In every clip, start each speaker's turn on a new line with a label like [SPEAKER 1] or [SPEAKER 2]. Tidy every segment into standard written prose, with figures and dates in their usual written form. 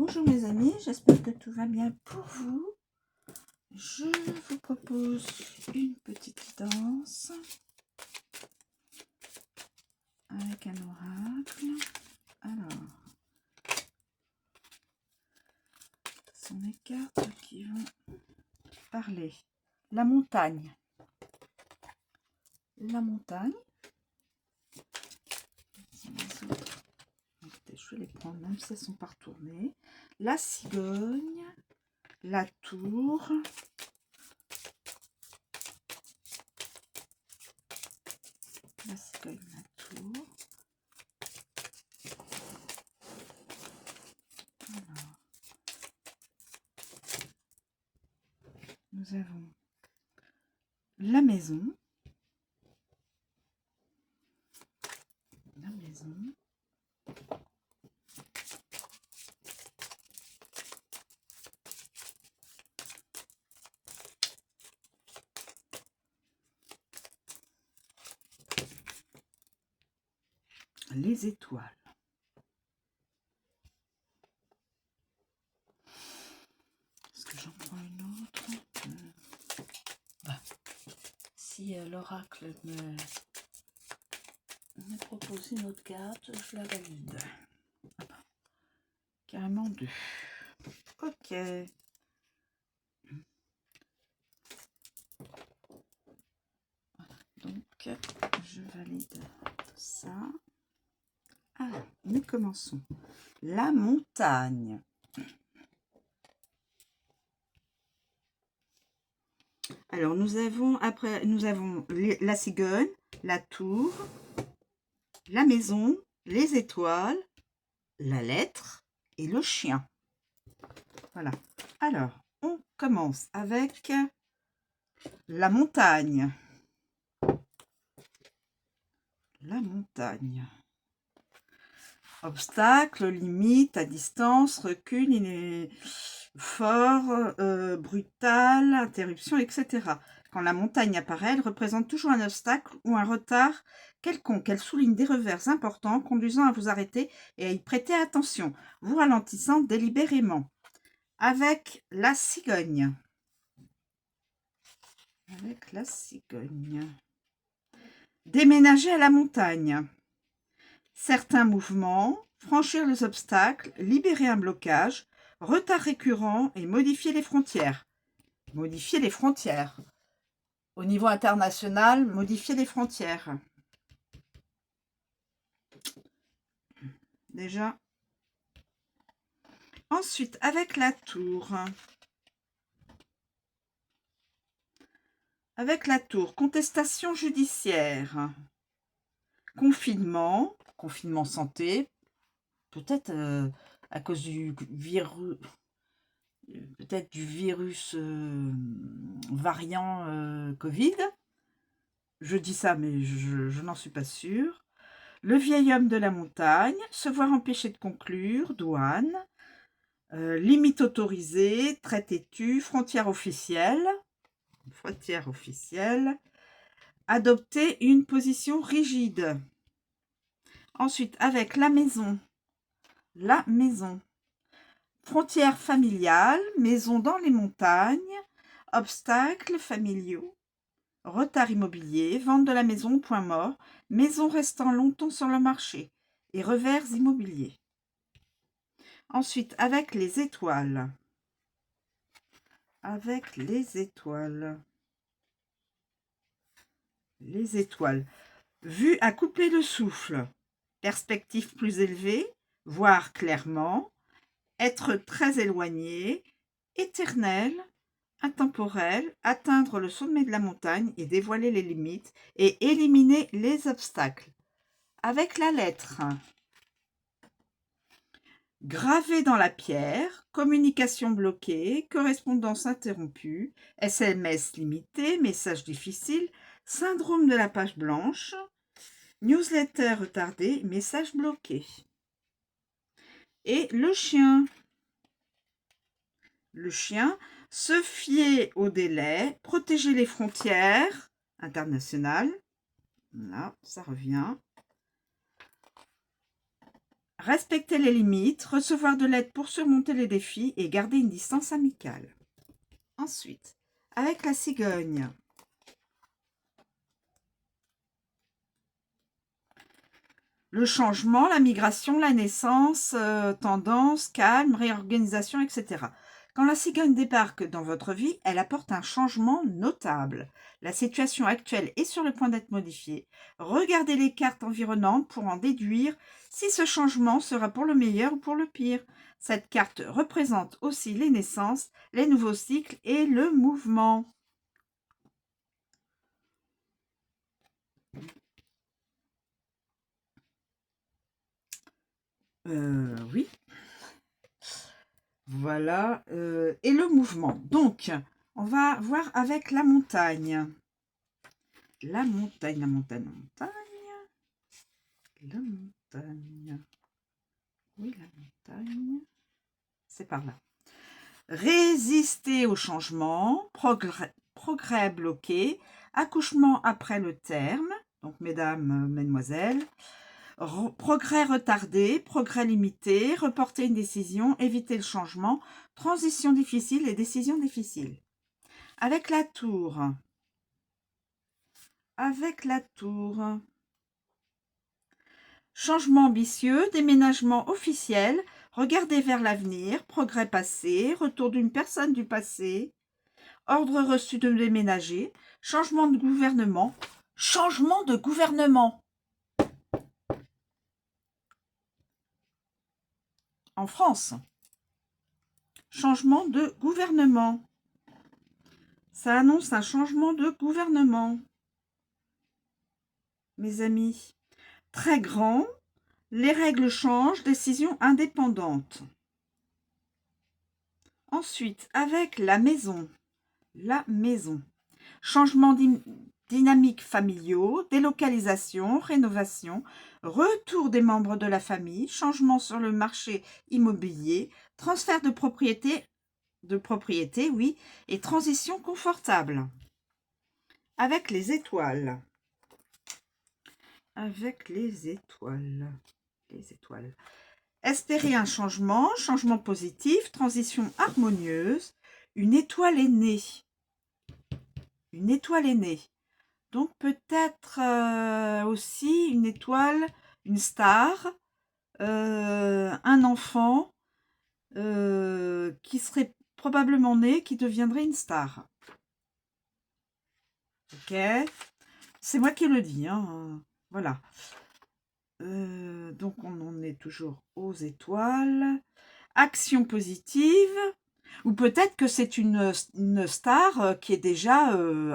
[SPEAKER 1] Bonjour mes amis, j'espère que tout va bien pour vous. Je vous propose une petite danse avec un oracle. Alors, ce sont des cartes qui vont parler. La montagne. La montagne. Les autres. Écoutez, je vais les prendre même si elles sont pas retournées. La cigogne. La tour. La cigogne, la tour. Alors, nous avons la maison. La maison. Les étoiles. Est-ce que j'en prends une autre? Si l'oracle me propose une autre carte, je la valide. Carrément deux. Ok. Donc, je valide tout ça. Alors, nous commençons. La montagne. Alors, nous avons la cigogne, la tour, la maison, les étoiles, la lettre et le chien. Voilà. Alors, on commence avec la montagne. La montagne. Obstacle, limite, à distance, recul, fort, brutal, interruption, etc. Quand la montagne apparaît, elle représente toujours un obstacle ou un retard quelconque. Elle souligne des revers importants conduisant à vous arrêter et à y prêter attention, vous ralentissant délibérément. Avec la cigogne. Avec la cigogne. Déménager à la montagne. Certains mouvements, franchir les obstacles, libérer un blocage, retard récurrent et modifier les frontières. Modifier les frontières. Au niveau international, modifier les frontières. Déjà. Ensuite, avec la tour. Avec la tour, contestation judiciaire. Confinement santé, peut-être à cause du virus, variant Covid. Je dis ça, mais je n'en suis pas sûre. Le vieil homme de la montagne, se voir empêché de conclure, douane, limite autorisée, très têtu, frontière officielle, adopter une position rigide. Ensuite, avec la maison. La maison. Frontières familiales, maison dans les montagnes, obstacles familiaux, retard immobilier, vente de la maison, point mort, maison restant longtemps sur le marché et revers immobiliers. Ensuite, avec les étoiles. Avec les étoiles. Les étoiles. Vue à couper le souffle. Perspective plus élevée, voir clairement, être très éloigné, éternel, intemporel, atteindre le sommet de la montagne et dévoiler les limites et éliminer les obstacles. Avec la lettre. Gravé dans la pierre, communication bloquée, correspondance interrompue, SMS limité, message difficile, syndrome de la page blanche, newsletter retardé, message bloqué. Et le chien. Le chien, se fier au délai, protéger les frontières internationales. Là, ça revient. Respecter les limites, recevoir de l'aide pour surmonter les défis et garder une distance amicale. Ensuite, avec la cigogne. Le changement, la migration, la naissance, tendance, calme, réorganisation, etc. Quand la cigogne débarque dans votre vie, elle apporte un changement notable. La situation actuelle est sur le point d'être modifiée. Regardez les cartes environnantes pour en déduire si ce changement sera pour le meilleur ou pour le pire. Cette carte représente aussi les naissances, les nouveaux cycles et le mouvement. Oui. Voilà. Et le mouvement. Donc, on va voir avec la montagne. La montagne, la montagne, la montagne. La montagne. Oui, la montagne. C'est par là. Résister au changement. Progrès bloqué. Accouchement après le terme. Donc, mesdames, mesdemoiselles. Progrès retardé, progrès limité, reporter une décision, éviter le changement, transition difficile et décision difficile. Avec la tour. Avec la tour. Changement ambitieux, déménagement officiel, regarder vers l'avenir, progrès passé, retour d'une personne du passé, ordre reçu de déménager, changement de gouvernement. Changement de gouvernement. En France. Changement de gouvernement. Ça annonce un changement de gouvernement. Mes amis. Très grand. Les règles changent. Décision indépendante. Ensuite, avec la maison. La maison. Changement dynamique familiaux, délocalisation, rénovation, retour des membres de la famille, changement sur le marché immobilier, transfert de propriété, oui, et transition confortable. Avec les étoiles. Avec les étoiles. Les étoiles. Espérer un changement, changement positif, transition harmonieuse. Une étoile est née. Une étoile est née. Donc peut-être aussi une étoile, une star, un enfant qui serait probablement né, qui deviendrait une star. Ok, c'est moi qui le dis, hein. Voilà. Donc on en est toujours aux étoiles. Action positive. Ou peut-être que c'est une star qui est déjà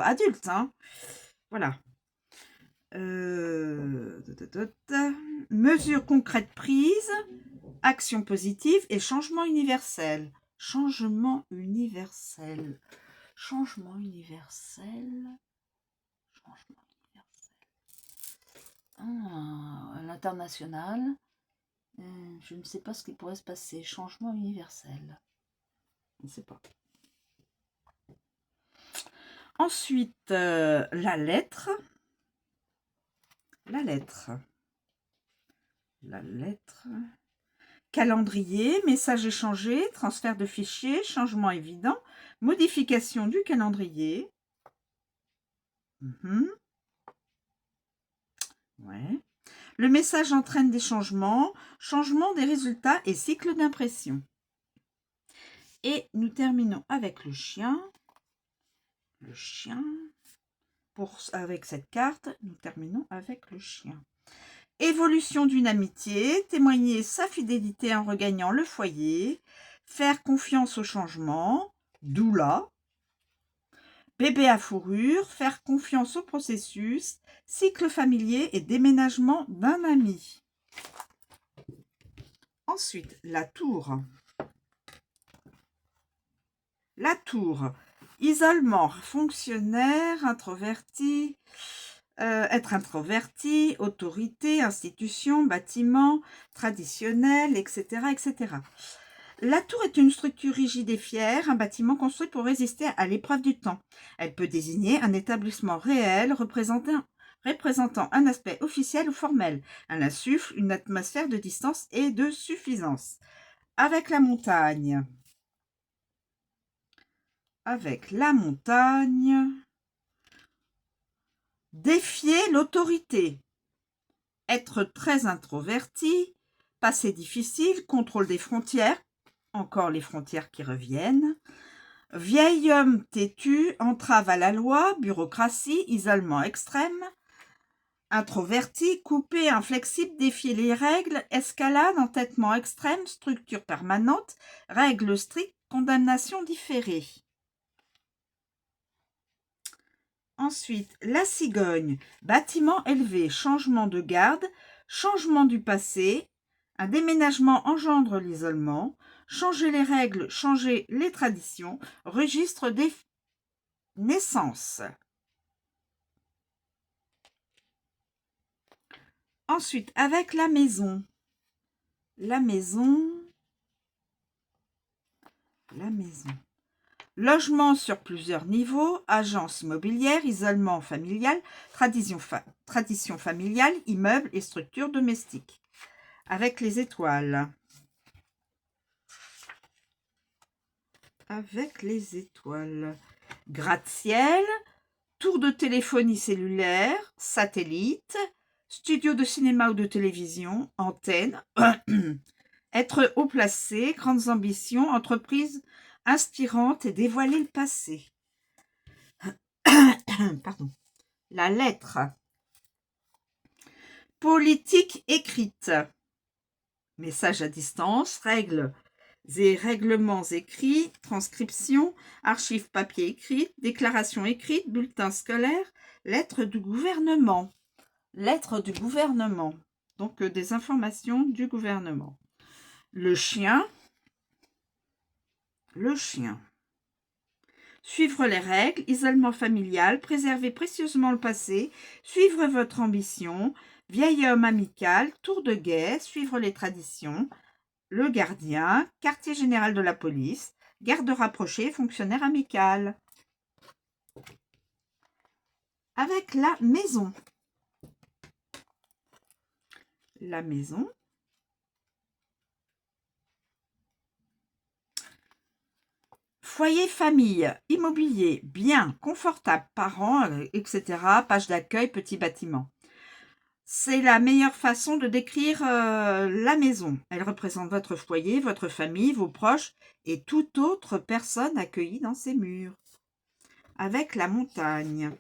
[SPEAKER 1] adulte. Hein. Voilà. Mesures concrètes prises. Action positive et changement universel. Changement universel. Changement universel. Changement universel. Ah, à l'international. Je ne sais pas ce qui pourrait se passer. Changement universel. Je ne sais pas. Ensuite, la lettre. La lettre. La lettre. Calendrier, message échangé, transfert de fichiers, changement évident, modification du calendrier. Ouais. Le message entraîne des changements, changement des résultats et cycle d'impression. Et nous terminons avec le chien. Le chien. Avec cette carte, nous terminons avec le chien. Évolution d'une amitié, témoigner sa fidélité en regagnant le foyer, faire confiance au changement, doula. Bébé à fourrure, faire confiance au processus, cycle familier et déménagement d'un ami. Ensuite, la tour. La tour. Isolement, fonctionnaire, introverti, être introverti, autorité, institution, bâtiment, traditionnel, etc., etc. La tour est une structure rigide et fière, un bâtiment construit pour résister à l'épreuve du temps. Elle peut désigner un établissement réel représentant représentant un aspect officiel ou formel, un insuffle, une atmosphère de distance et de suffisance. Avec la montagne. Avec la montagne. Défier l'autorité. Être très introverti. Passé difficile. Contrôle des frontières. Encore les frontières qui reviennent. Vieil homme têtu. Entrave à la loi. Bureaucratie. Isolement extrême. Introverti, coupé, inflexible, défier les règles, escalade, entêtement extrême, structure permanente, règles strictes, condamnation différée. Ensuite, la cigogne, bâtiment élevé, changement de garde, changement du passé, un déménagement engendre l'isolement, changer les règles, changer les traditions, registre des naissances. Ensuite, avec la maison. La maison. Logement sur plusieurs niveaux, agence immobilière, isolement familial, tradition familiale, immeuble et structure domestique. Avec les étoiles. Avec les étoiles. Gratte-ciel, tour de téléphonie cellulaire, satellite, studio de cinéma ou de télévision, antenne, être haut placé, grandes ambitions, entreprise inspirante et dévoiler le passé. Pardon. La lettre. Politique écrite. Message à distance, règles et règlements écrits, transcription, archives papier écrites, déclaration écrite, bulletin scolaire, lettre du gouvernement. Lettre du gouvernement. Donc des informations du gouvernement. Le chien. Le chien. Suivre les règles, isolement familial, préserver précieusement le passé, suivre votre ambition, vieil homme amical, tour de guet, suivre les traditions, le gardien, quartier général de la police, garde rapproché, fonctionnaire amical. Avec la maison. La maison. Foyer, famille, immobilier, bien, confortable, parents, etc. Page d'accueil, petit bâtiment. C'est la meilleure façon de décrire la maison. Elle représente votre foyer, votre famille, vos proches et toute autre personne accueillie dans ces murs. Avec la montagne.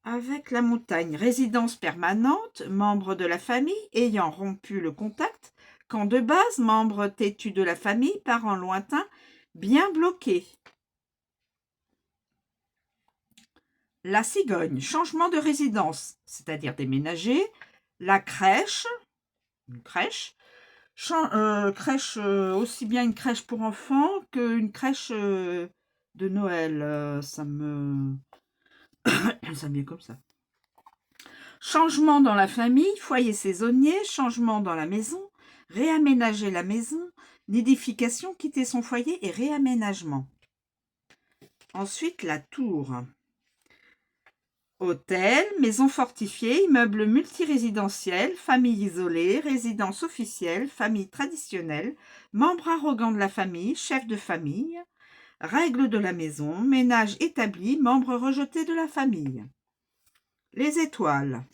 [SPEAKER 1] Avec la montagne, résidence permanente, membre de la famille ayant rompu le contact, camp de base, membre têtu de la famille, parents lointains, bien bloqués. La cigogne, changement de résidence, c'est-à-dire déménager. La crèche, une crèche, crèche aussi bien une crèche pour enfants qu'une crèche de Noël. Ça me vient comme ça. Changement dans la famille, foyer saisonnier, changement dans la maison, réaménager la maison, nidification, quitter son foyer et réaménagement. Ensuite, la tour. Hôtel, maison fortifiée, immeuble multirésidentiel, famille isolée, résidence officielle, famille traditionnelle, membre arrogant de la famille, chef de famille, règles de la maison, ménage établi, membre rejeté de la famille. Les étoiles.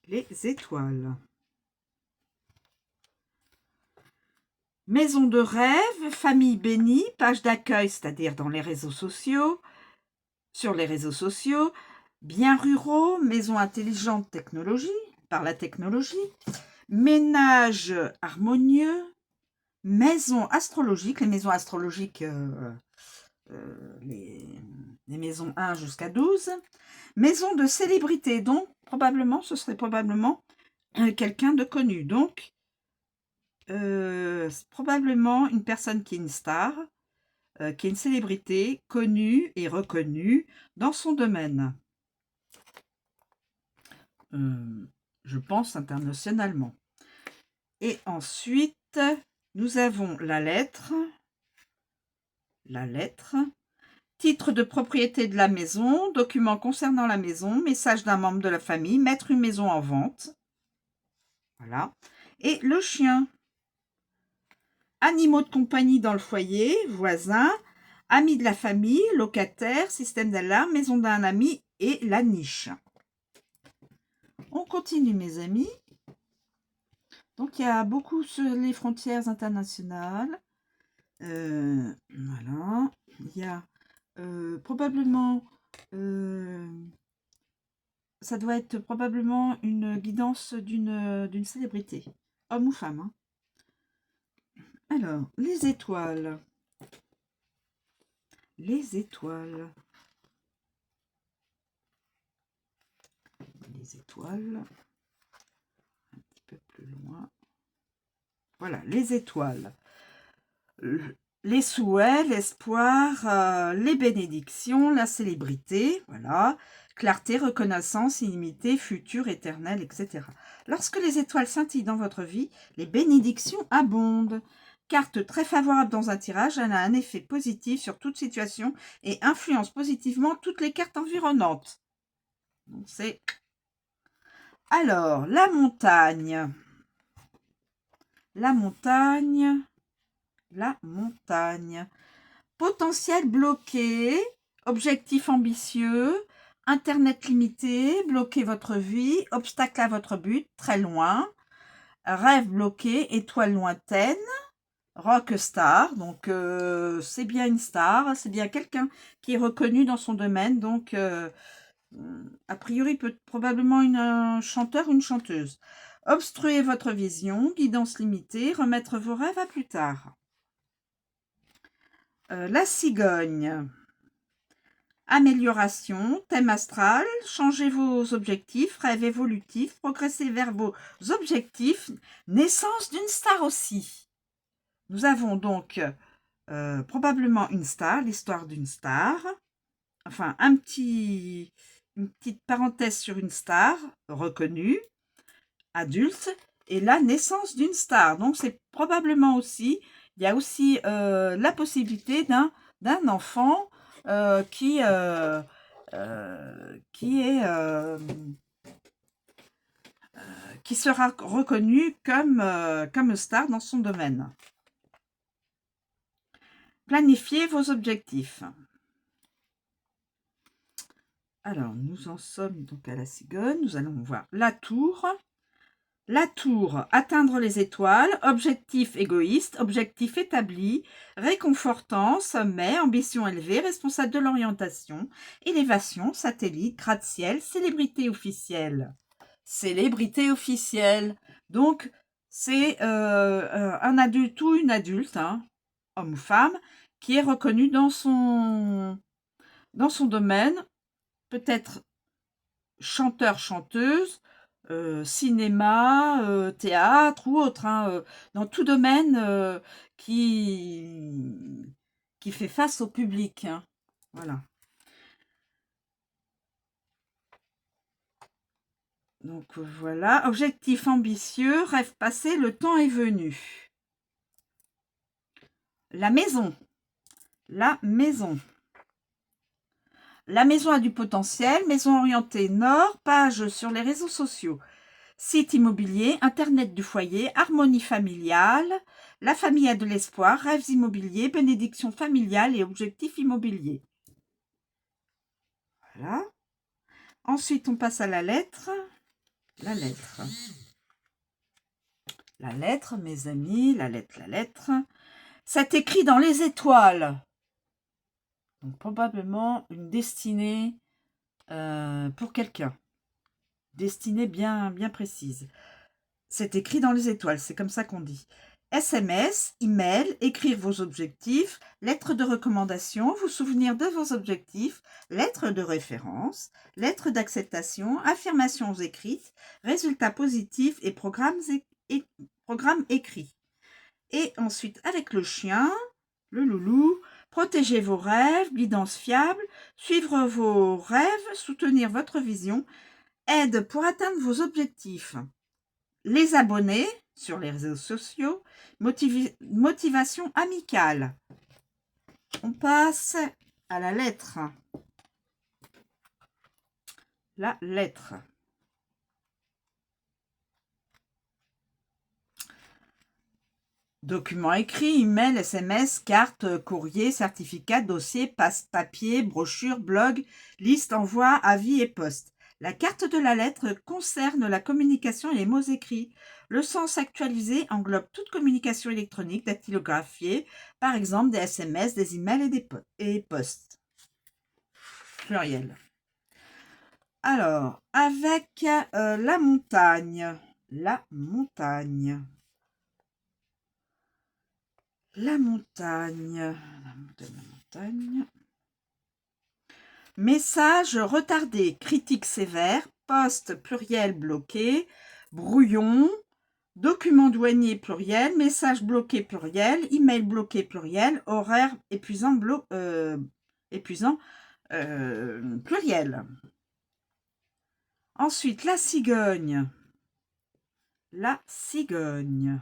[SPEAKER 1] Les étoiles. Maison de rêve, famille bénie, page d'accueil, c'est-à-dire dans les réseaux sociaux, sur les réseaux sociaux, biens ruraux, maison intelligente technologie, par la technologie, ménage harmonieux, maison astrologique, les maisons astrologiques, les maisons 1 jusqu'à 12, maison de célébrité, donc probablement, ce serait probablement quelqu'un de connu, donc probablement une personne qui est une star, qui est une célébrité connue et reconnue dans son domaine. Je pense internationalement. Et ensuite, nous avons la lettre. La lettre. titre de propriété de la maison, documents concernant la maison, message d'un membre de la famille, mettre une maison en vente. Voilà. Et le chien. Animaux de compagnie dans le foyer, voisins, amis de la famille, locataires, système d'alarme, maison d'un ami et la niche. On continue, mes amis. Donc, il y a beaucoup sur les frontières internationales. Voilà. Il y a probablement... ça doit être probablement une guidance d'une célébrité, homme ou femme. Hein. Alors, les étoiles. Les étoiles. Les étoiles. Un petit peu plus loin. Voilà, les étoiles. Les souhaits, l'espoir, les bénédictions, la célébrité, voilà. Clarté, reconnaissance, illimitée, futur, éternel, etc. Lorsque les étoiles scintillent dans votre vie, les bénédictions abondent. Carte très favorable dans un tirage, elle a un effet positif sur toute situation et influence positivement toutes les cartes environnantes. Donc c'est... Alors, la montagne. La montagne. La montagne. Potentiel bloqué. Objectif ambitieux. Internet limité. Bloquer votre vie. Obstacle à votre but. Très loin. Rêve bloqué. Étoile lointaine. Rockstar, donc c'est bien une star, c'est bien quelqu'un qui est reconnu dans son domaine, donc a priori probablement un chanteur ou une chanteuse. Obstruer votre vision, guidance limitée, remettre vos rêves à plus tard. La cigogne. Amélioration, thème astral, changez vos objectifs, rêve évolutif, progressez vers vos objectifs, naissance d'une star aussi. Nous avons donc probablement une star, l'histoire d'une star, enfin une petite parenthèse sur une star reconnue, adulte, et la naissance d'une star. Donc c'est probablement aussi, il y a aussi la possibilité d'un enfant qui sera reconnu comme star dans son domaine. Planifiez vos objectifs. Alors, nous en sommes donc à la cigogne. Nous allons voir la tour. La tour, atteindre les étoiles, objectif égoïste, objectif établi, réconfortant, sommet, ambition élevée, responsable de l'orientation, élévation, satellite, gratte-ciel, célébrité officielle. Célébrité officielle. Donc, c'est un adulte ou une adulte, hein, homme ou femme, qui est reconnu dans son domaine, peut-être chanteur, chanteuse, cinéma, théâtre ou autre, hein, dans tout domaine qui fait face au public. Hein. Voilà. Donc voilà, objectif ambitieux, rêve passé, le temps est venu. La maison. La maison. La maison a du potentiel, maison orientée nord, page sur les réseaux sociaux, site immobilier, internet du foyer, harmonie familiale, la famille a de l'espoir, rêves immobiliers, bénédiction familiale et objectifs immobiliers. Voilà. Ensuite, on passe à la lettre. La lettre. La lettre, mes amis, la lettre. C'est écrit dans les étoiles. Donc, probablement une destinée pour quelqu'un. Destinée bien précise. C'est écrit dans les étoiles, c'est comme ça qu'on dit. SMS, email, écrire vos objectifs, lettre de recommandation, vous souvenir de vos objectifs, lettre de référence, lettre d'acceptation, affirmations écrites, résultats positifs et programmes écrits. Et ensuite, avec le chien, le loulou, protéger vos rêves, guidance fiable, suivre vos rêves, soutenir votre vision, aide pour atteindre vos objectifs. Les abonnés sur les réseaux sociaux, motivation amicale. On passe à la lettre. La lettre. Documents écrits, email, SMS, carte, courrier, certificat, dossier, papier, brochure, blog, liste, envoi, avis et poste. La carte de la lettre concerne la communication et les mots écrits. Le sens actualisé englobe toute communication électronique dactylographiée, par exemple des SMS, des emails et des postes. Pluriel. Alors, avec la montagne. La montagne. La montagne. Message retardé, critique sévère, poste pluriel bloqué, brouillon, document douanier pluriel, message bloqué pluriel, email bloqué pluriel, horaire épuisant, pluriel. Ensuite, la cigogne. La cigogne.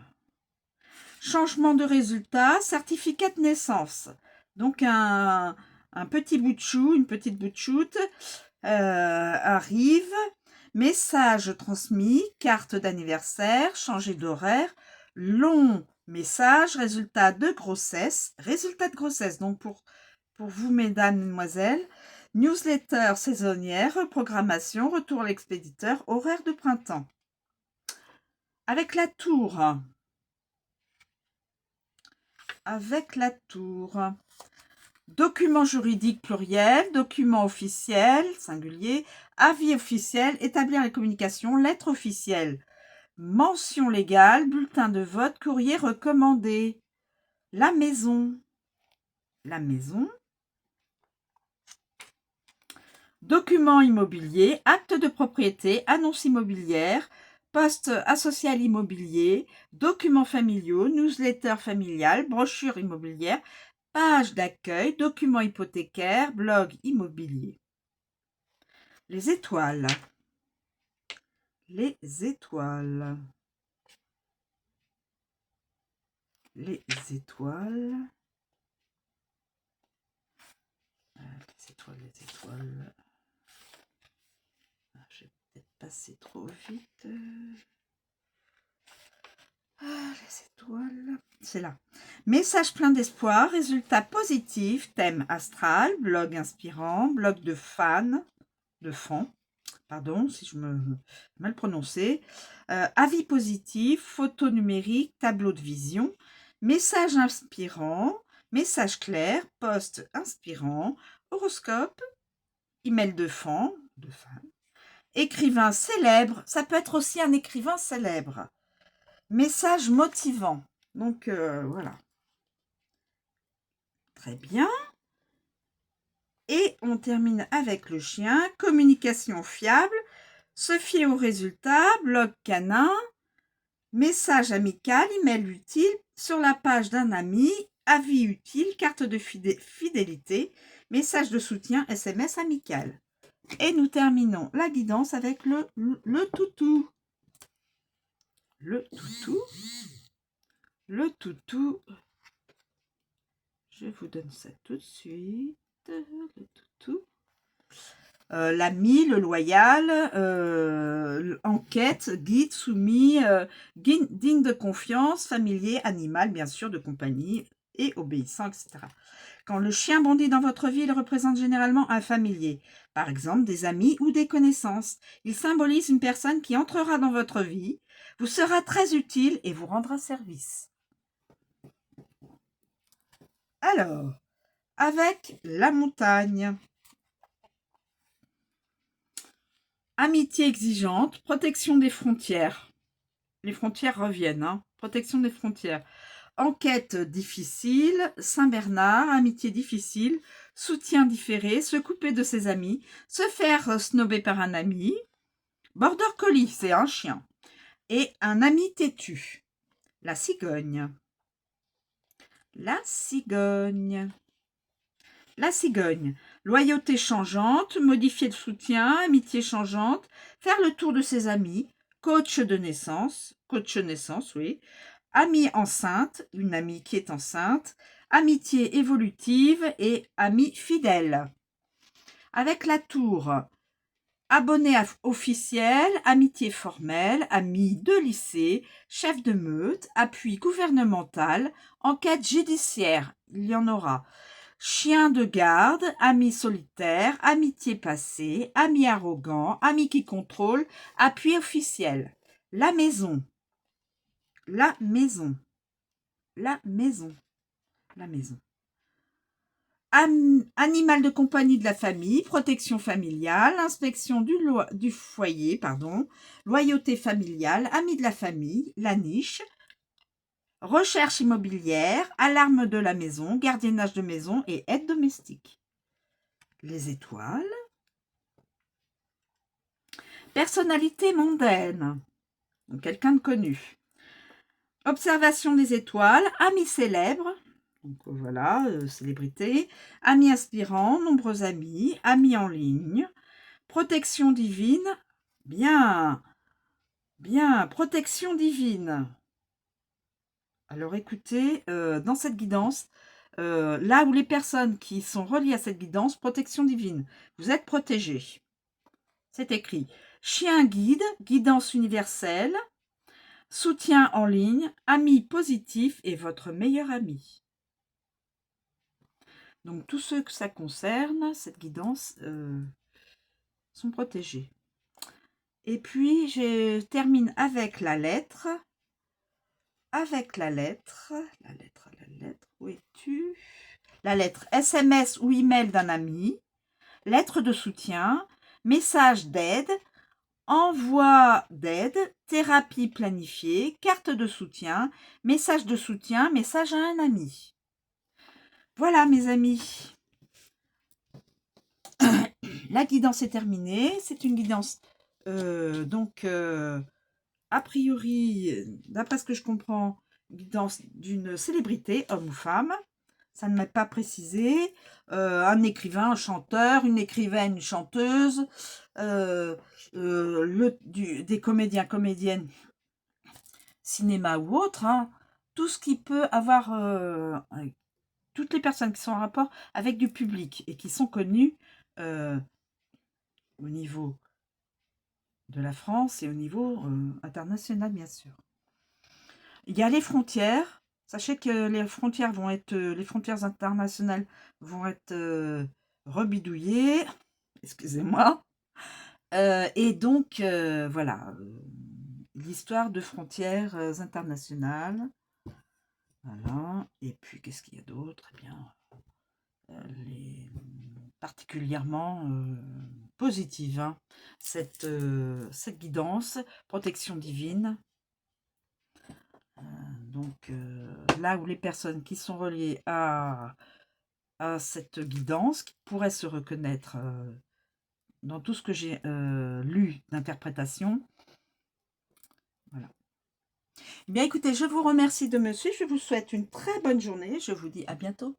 [SPEAKER 1] Changement de résultat, certificat de naissance. Donc, un petit bout de chou, une petite bout de choute arrive. Message transmis, carte d'anniversaire, changer d'horaire, long message, résultat de grossesse. Résultat de grossesse, donc pour vous, mesdames, mesdemoiselles. Newsletter saisonnière, reprogrammation, retour à l'expéditeur, horaire de printemps. Avec la tour. Avec la tour. Document juridique pluriel, document officiel, singulier, avis officiel, établir les communications, lettre officielle, mention légale, bulletin de vote, courrier recommandé. La maison. La maison. Document immobilier, acte de propriété, annonce immobilière, poste asocial immobilier, documents familiaux, newsletter familial, brochure immobilière, page d'accueil, documents hypothécaires, blog immobilier. Les étoiles. Les étoiles. Les étoiles. Les étoiles, les étoiles. Je vais peut-être passer trop vite. Les étoiles. C'est là. Message plein d'espoir, résultat positif, thème astral, blog inspirant, blog de fans, pardon si je me mal prononcé, avis positif, photo numérique, tableau de vision, message inspirant, message clair, post inspirant, horoscope, email de fan, écrivain célèbre, ça peut être aussi un écrivain célèbre, message motivant, donc voilà. Très bien. Et on termine avec le chien, communication fiable, se fier aux résultats, blog canin, message amical, email utile, sur la page d'un ami, avis utile, carte de fidélité, message de soutien, SMS amical. Et nous terminons la guidance avec le toutou. Le toutou. Le toutou. Je vous donne ça tout de suite. Le toutou. L'ami, le loyal, enquête, guide, soumis, digne de confiance, familier, animal, bien sûr, de compagnie et obéissant, etc. Quand le chien bondit dans votre vie, il représente généralement un familier, par exemple des amis ou des connaissances. Il symbolise une personne qui entrera dans votre vie, vous sera très utile et vous rendra service. Alors, avec la montagne. Amitié exigeante, protection des frontières. Les frontières reviennent, hein. Protection des frontières. Enquête difficile, Saint-Bernard, amitié difficile, soutien différé, se couper de ses amis, se faire snober par un ami. Border collie, c'est un chien. Et un ami têtu. La cigogne. La cigogne. La cigogne. Loyauté changeante, modifier le soutien, amitié changeante, faire le tour de ses amis, coach naissance, oui. Amie enceinte, une amie qui est enceinte, amitié évolutive et amis fidèles. Avec la tour, abonné officiel, amitié formelle, amis de lycée, chef de meute, appui gouvernemental, enquête judiciaire, il y en aura. Chien de garde, ami solitaire, amitié passée, ami arrogant, ami qui contrôle, appui officiel. La maison, la maison, la maison, la maison. Animal de compagnie de la famille, protection familiale, inspection du foyer, loyauté familiale, ami de la famille, la niche, recherche immobilière, alarme de la maison, gardiennage de maison et aide domestique. Les étoiles. Personnalité mondaine, donc quelqu'un de connu. Observation des étoiles, amis célèbres, donc voilà, célébrité, amis aspirants, nombreux amis, amis en ligne, protection divine, bien, bien, protection divine. Alors écoutez, dans cette guidance, là où les personnes qui sont reliées à cette guidance, protection divine, vous êtes protégés. C'est écrit. Chien guide, guidance universelle, soutien en ligne, ami positif et votre meilleur ami. Donc tous ceux que ça concerne, cette guidance, sont protégés. Et puis je termine avec la lettre. Avec la lettre, où es-tu? La lettre SMS ou email d'un ami, lettre de soutien, message d'aide, envoi d'aide, thérapie planifiée, carte de soutien, message à un ami. Voilà mes amis. La guidance est terminée. C'est une guidance, a priori, d'après ce que je comprends, guidance d'une célébrité, homme ou femme. Ça ne m'est pas précisé. Un écrivain, un chanteur, une écrivaine, une chanteuse, des comédiens, comédiennes, cinéma ou autre. Hein. Tout ce qui peut avoir... toutes les personnes qui sont en rapport avec du public et qui sont connues au niveau de la France et au niveau international, bien sûr. Il y a les frontières. Sachez que les frontières internationales vont être rebidouillées. Excusez-moi. Et donc, voilà, l'histoire de frontières internationales. Voilà. Et puis, qu'est-ce qu'il y a d'autre? Eh bien, particulièrement positive, hein, cette guidance, protection divine. Donc, là où les personnes qui sont reliées à cette guidance qui pourraient se reconnaître dans tout ce que j'ai lu d'interprétation. Voilà. Eh bien, écoutez, je vous remercie de me suivre. Je vous souhaite une très bonne journée. Je vous dis à bientôt.